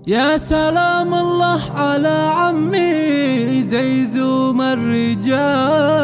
يا سلام الله على عمي زيزوم الرجال،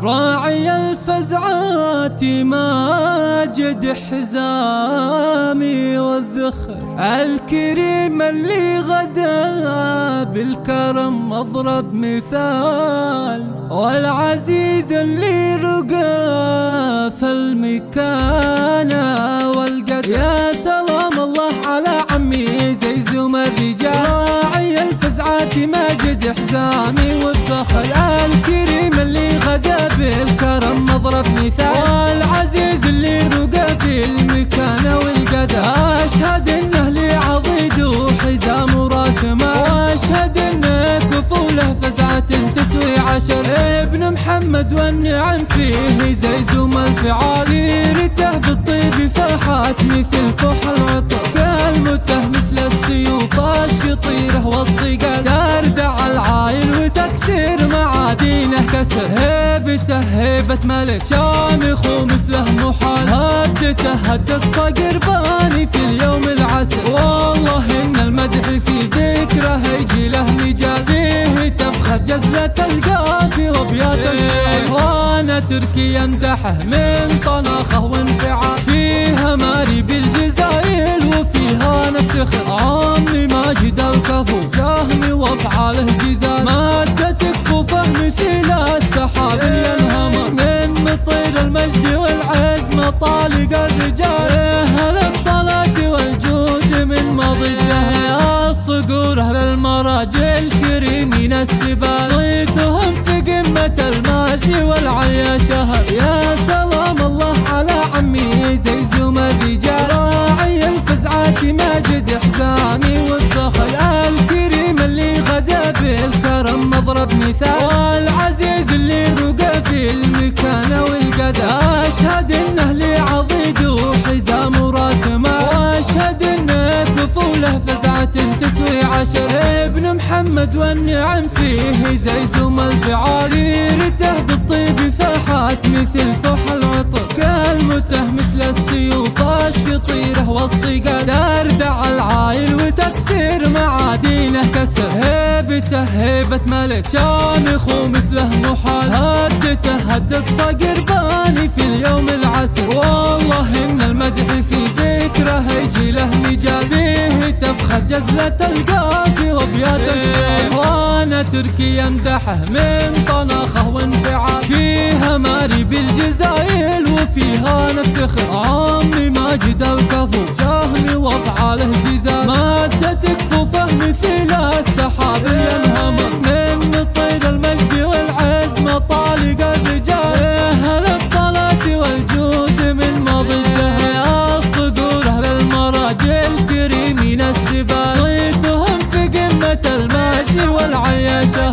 راعي الفزعات ماجد حزامي والذخر، الكريم اللي غدا بالكرم مضرب مثال، والعزيز اللي رقى في المكانة والقدر. يا سلام الله على عمي زيزوم الرجال، راعي الفزعات ماجد حزامي والذخر، الكريم اللي غدا بالكرم مضرب مثال، والعزيز اللي رقى في المكانة والقدر. أشهد انه لي عضيد وحزام وراس مال، واشهد انه كفوله فزعة تسوي عشر، ابن محمد والنعم فيه زيزوم الفعال، سيرته بالطيب فاحات مثل فوح العطر، كلمته مثل السيوف الشطيرة والصقال، دردع العايل وتكسير معادينه كسر، هيبته هيبة ملك شامخ ومثله محال، هدته هدت صقر باني في اليوم العسر، والله ان المدح في ذكره يجي له مجال، فيه تفخر جزلة القافي وابيات الشعر، وانا تركي يمدحه من طناخه وانفعال، فيها ماري بالجزايل وفيها نفتخر، عمي ماجد الكفو شهمي وافعاله جزال، مادة كفوفه مثل السحاب ينهمر، من مطير المجد والعزم طالق الرجال، اهل الطلات والجود من مضده، الصقور اهل المراجل كريمين السبال، صيتهم في قمة المجد والعليا شهر. يا سلام الله على عمي زيزوم الرجال، راعي الفزعات ماجد حزامي والذخر، الكريم اللي غدا بالكرم مضرب مثال، والعزيز اللي رقى في المكانة والقدر. أشهد انه لي عضيد وحزام وراس مال، واشهد انه كفوله فزعة تسوي عشر، ابن محمد والنعم فيه زيزوم الفعال، سيرته بالطيب فاحات مثل فوح العطر، كلمته مثل السيوف الشطيرة والصقال، دردع العايل وتكسير معادينه كسر، هيبته هيبة ملك شامخ ومثله محال، هدته هدت صقر باني في اليوم العسر، والله ان المدح في ذكره يجي له مجال، فيه تفخر جزلة القافي وابيات الشعر، وانا تركي يمدحه من طناخه وانفعال، فيها ماري بالجزايل وفيها نفتخر، عمي ماجد الكفو شهمي وافعاله جزال، مادة كفوفه مثل السحاب ينهمر، من مطير المجد والعزم طالق الرجال، اهل الطلات والجود من مضده، الصقور اهل المراجل كريمين السبال، صيتهم في قمة المجد والعليا شهر.